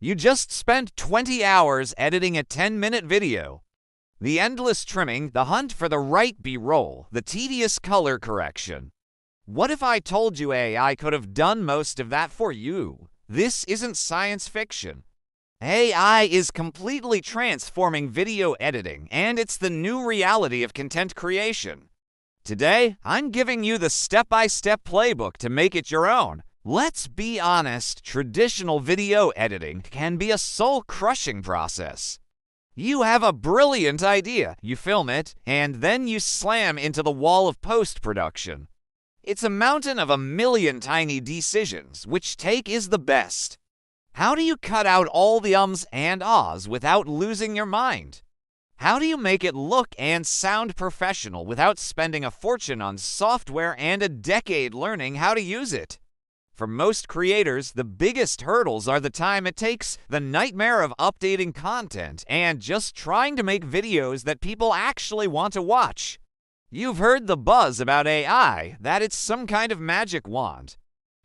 You just spent 20 hours editing a 10-minute video. The endless trimming, the hunt for the right B-roll, the tedious color correction. What if I told you AI could have done most of that for you? This isn't science fiction. AI is completely transforming video editing, and it's the new reality of content creation. Today, I'm giving you the step-by-step playbook to make it your own. Let's be honest, traditional video editing can be a soul-crushing process. You have a brilliant idea, you film it, and then you slam into the wall of post-production. It's a mountain of a million tiny decisions. Which take is the best? How do you cut out all the ums and ahs without losing your mind? How do you make it look and sound professional without spending a fortune on software and a decade learning how to use it? For most creators, the biggest hurdles are the time it takes, the nightmare of updating content, and just trying to make videos that people actually want to watch. You've heard the buzz about AI, that it's some kind of magic wand.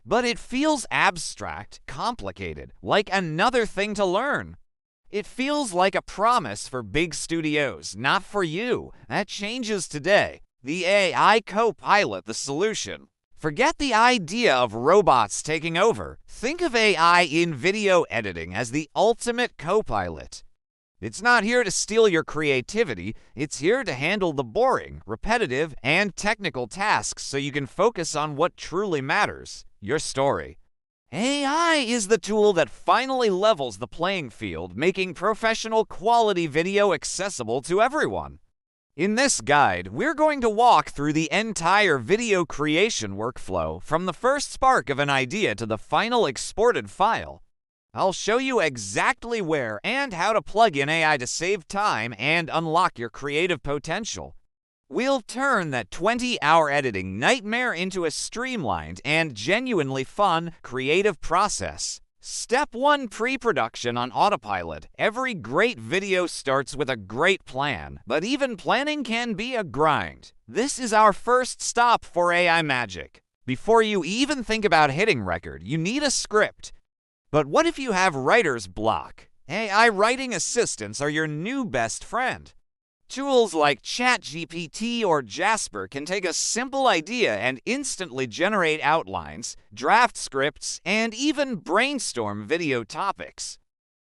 But it feels abstract, complicated, like another thing to learn. It feels like a promise for big studios, not for you. That changes today. The AI co-pilot the solution. Forget the idea of robots taking over. Think of AI in video editing as the ultimate co-pilot. It's not here to steal your creativity, it's here to handle the boring, repetitive, and technical tasks so you can focus on what truly matters, your story. AI is the tool that finally levels the playing field, making professional quality video accessible to everyone. In this guide, we're going to walk through the entire video creation workflow, from the first spark of an idea to the final exported file. I'll show you exactly where and how to plug in AI to save time and unlock your creative potential. We'll turn that 20-hour editing nightmare into a streamlined and genuinely fun, creative process. Step 1: pre-production on autopilot. Every great video starts with a great plan, but even planning can be a grind. This is our first stop for AI magic. Before you even think about hitting record, you need a script. But what if you have writer's block? AI writing assistants are your new best friend. Tools like ChatGPT or Jasper can take a simple idea and instantly generate outlines, draft scripts, and even brainstorm video topics.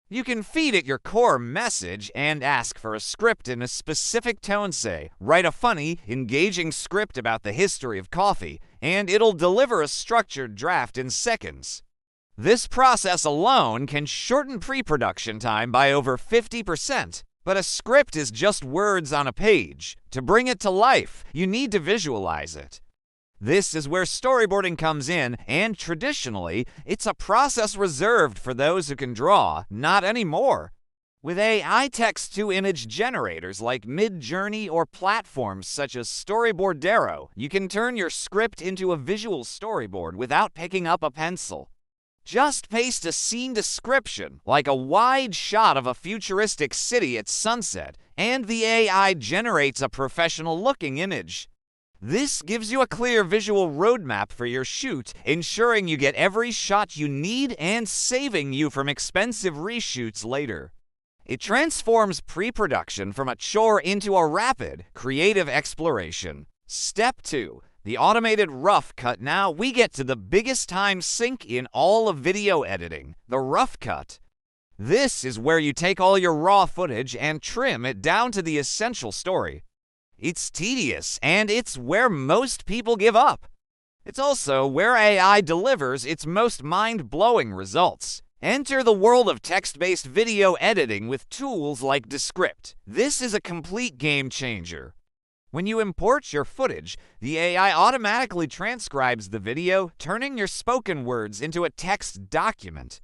You can feed it your core message and ask for a script in a specific tone, say, write a funny, engaging script about the history of coffee, and it'll deliver a structured draft in seconds. This process alone can shorten pre-production time by over 50%. But a script is just words on a page. To bring it to life, you need to visualize it. This is where storyboarding comes in, and traditionally, it's a process reserved for those who can draw, not anymore. With AI text-to-image generators like Midjourney or platforms such as Storyboardero, you can turn your script into a visual storyboard without picking up a pencil. Just paste a scene description, like a wide shot of a futuristic city at sunset, and the AI generates a professional-looking image. This gives you a clear visual roadmap for your shoot, ensuring you get every shot you need and saving you from expensive reshoots later. It transforms pre-production from a chore into a rapid, creative exploration. Step 2. The automated rough cut. Now we get to the biggest time sink in all of video editing, the rough cut. This is where you take all your raw footage and trim it down to the essential story. It's tedious, and it's where most people give up. It's also where AI delivers its most mind-blowing results. Enter the world of text-based video editing with tools like Descript. This is a complete game changer. When you import your footage, the AI automatically transcribes the video, turning your spoken words into a text document.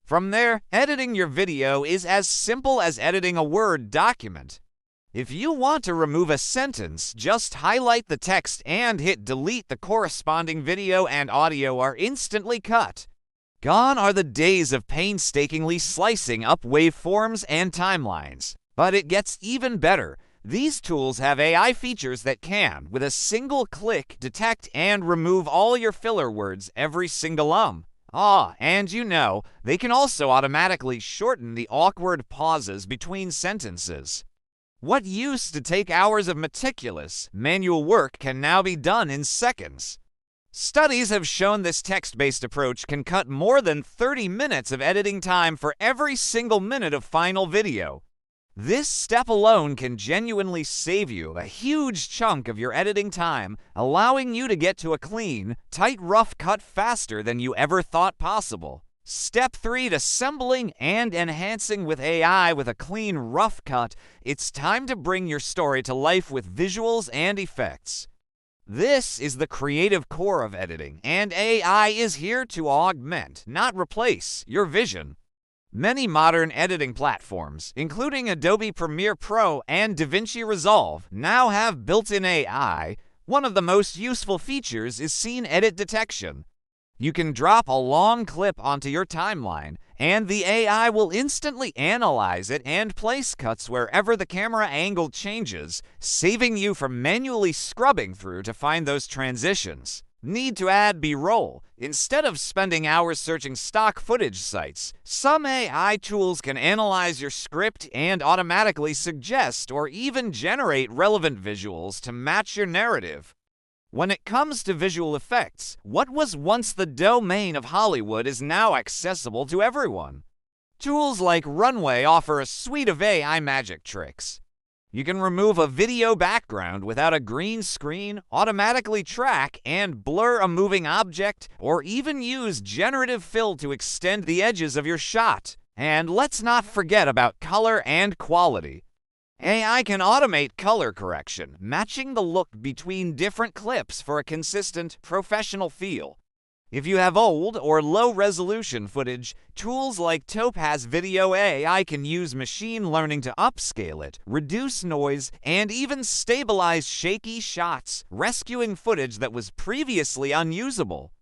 From there, editing your video is as simple as editing a Word document. If you want to remove a sentence, just highlight the text and hit delete. The corresponding video and audio are instantly cut. Gone are the days of painstakingly slicing up waveforms and timelines. But it gets even better. These tools have AI features that can, with a single click, detect and remove all your filler words, every single And they can also automatically shorten the awkward pauses between sentences. What used to take hours of meticulous, manual work can now be done in seconds. Studies have shown this text-based approach can cut more than 30 minutes of editing time for every single minute of final video. This step alone can genuinely save you a huge chunk of your editing time, allowing you to get to a clean, tight rough cut faster than you ever thought possible. Step 3: assembling and enhancing with AI with a clean rough cut. It's time to bring your story to life with visuals and effects. This is the creative core of editing, and AI is here to augment, not replace, your vision. Many modern editing platforms, including Adobe Premiere Pro and DaVinci Resolve, now have built-in AI. One of the most useful features is scene edit detection. You can drop a long clip onto your timeline, and the AI will instantly analyze it and place cuts wherever the camera angle changes, saving you from manually scrubbing through to find those transitions. Need to add B-roll? Instead of spending hours searching stock footage sites, some AI tools can analyze your script and automatically suggest or even generate relevant visuals to match your narrative. When it comes to visual effects, what was once the domain of Hollywood is now accessible to everyone. Tools like Runway offer a suite of AI magic tricks. You can remove a video background without a green screen, automatically track and blur a moving object, or even use generative fill to extend the edges of your shot. And let's not forget about color and quality. AI can automate color correction, matching the look between different clips for a consistent, professional feel. If you have old or low-resolution footage, tools like Topaz Video AI can use machine learning to upscale it, reduce noise, and even stabilize shaky shots, rescuing footage that was previously unusable.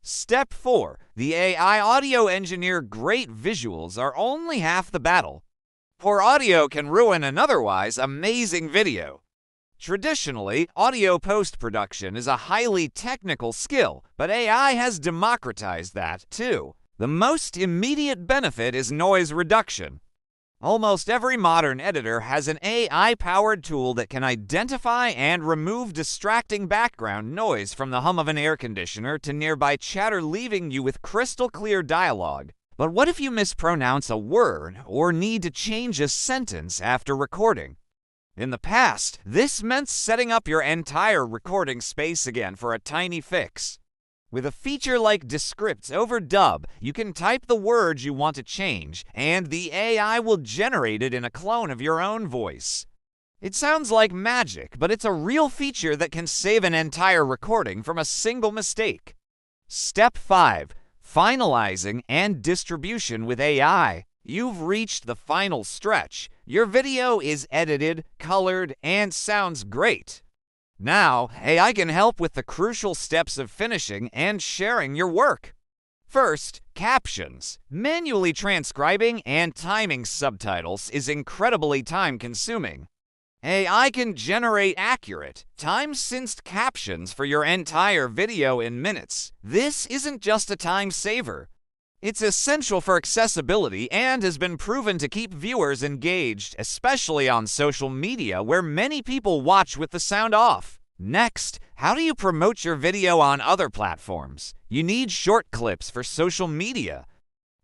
Step 4: the AI audio engineer. Great visuals are only half the battle. Poor audio can ruin an otherwise amazing video. Traditionally, audio post-production is a highly technical skill, but AI has democratized that, too. The most immediate benefit is noise reduction. Almost every modern editor has an AI-powered tool that can identify and remove distracting background noise from the hum of an air conditioner to nearby chatter, leaving you with crystal-clear dialogue. But what if you mispronounce a word or need to change a sentence after recording? In the past, this meant setting up your entire recording space again for a tiny fix. With a feature like Descript over Dub, you can type the words you want to change, and the AI will generate it in a clone of your own voice. It sounds like magic, but it's a real feature that can save an entire recording from a single mistake. Step 5: finalizing and distribution with AI. You've reached the final stretch. Your video is edited, colored, and sounds great. Now, AI can help with the crucial steps of finishing and sharing your work. First, captions. Manually transcribing and timing subtitles is incredibly time-consuming. AI can generate accurate, time-synced captions for your entire video in minutes. This isn't just a time saver. It's essential for accessibility and has been proven to keep viewers engaged, especially on social media where many people watch with the sound off. Next, how do you promote your video on other platforms? You need short clips for social media.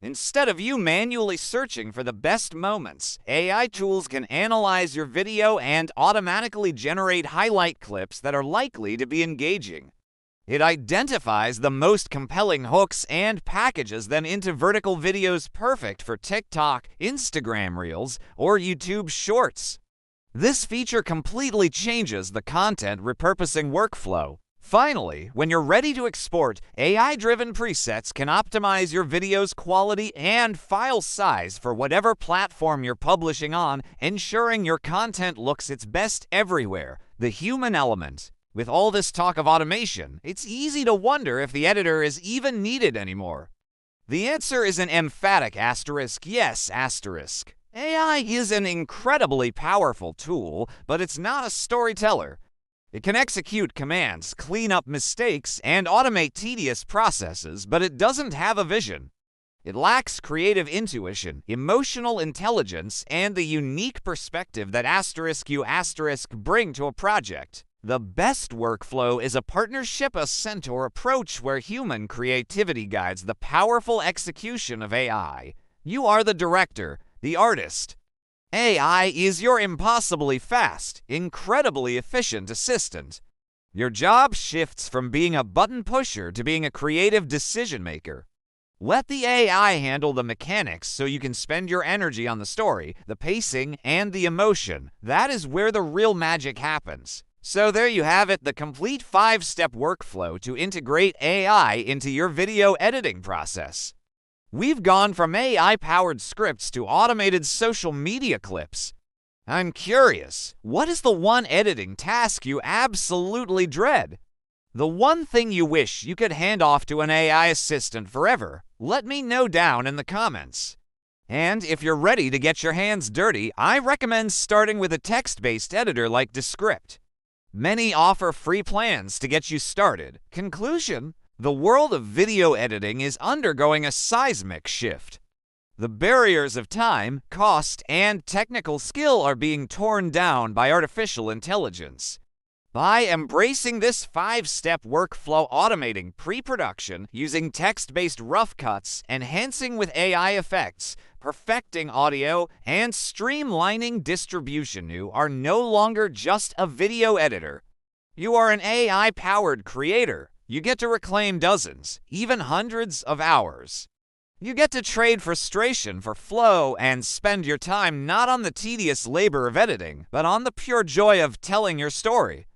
Instead of you manually searching for the best moments, AI tools can analyze your video and automatically generate highlight clips that are likely to be engaging. It identifies the most compelling hooks and packages them into vertical videos perfect for TikTok, Instagram Reels, or YouTube Shorts. This feature completely changes the content repurposing workflow. Finally, when you're ready to export, AI-driven presets can optimize your video's quality and file size for whatever platform you're publishing on, ensuring your content looks its best everywhere. The human element. With all this talk of automation, it's easy to wonder if the editor is even needed anymore. The answer is an emphatic asterisk, yes, asterisk. AI is an incredibly powerful tool, but it's not a storyteller. It can execute commands, clean up mistakes, and automate tedious processes, but it doesn't have a vision. It lacks creative intuition, emotional intelligence, and the unique perspective that *U* bring to a project. The best workflow is a partnership, a centaur approach where human creativity guides the powerful execution of AI. You are the director, the artist. AI is your impossibly fast, incredibly efficient assistant. Your job shifts from being a button pusher to being a creative decision maker. Let the AI handle the mechanics so you can spend your energy on the story, the pacing, and the emotion. That is where the real magic happens. So there you have it, the complete 5-step workflow to integrate AI into your video editing process. We've gone from AI-powered scripts to automated social media clips. I'm curious, what is the one editing task you absolutely dread? The one thing you wish you could hand off to an AI assistant forever? Let me know down in the comments. And if you're ready to get your hands dirty, I recommend starting with a text-based editor like Descript. Many offer free plans to get you started. Conclusion: the world of video editing is undergoing a seismic shift. The barriers of time, cost, and technical skill are being torn down by artificial intelligence. By embracing this 5-step workflow, automating pre-production, using text-based rough cuts, enhancing with AI effects, perfecting audio, and streamlining distribution, you are no longer just a video editor. You are an AI-powered creator. You get to reclaim dozens, even hundreds of hours. You get to trade frustration for flow and spend your time not on the tedious labor of editing, but on the pure joy of telling your story.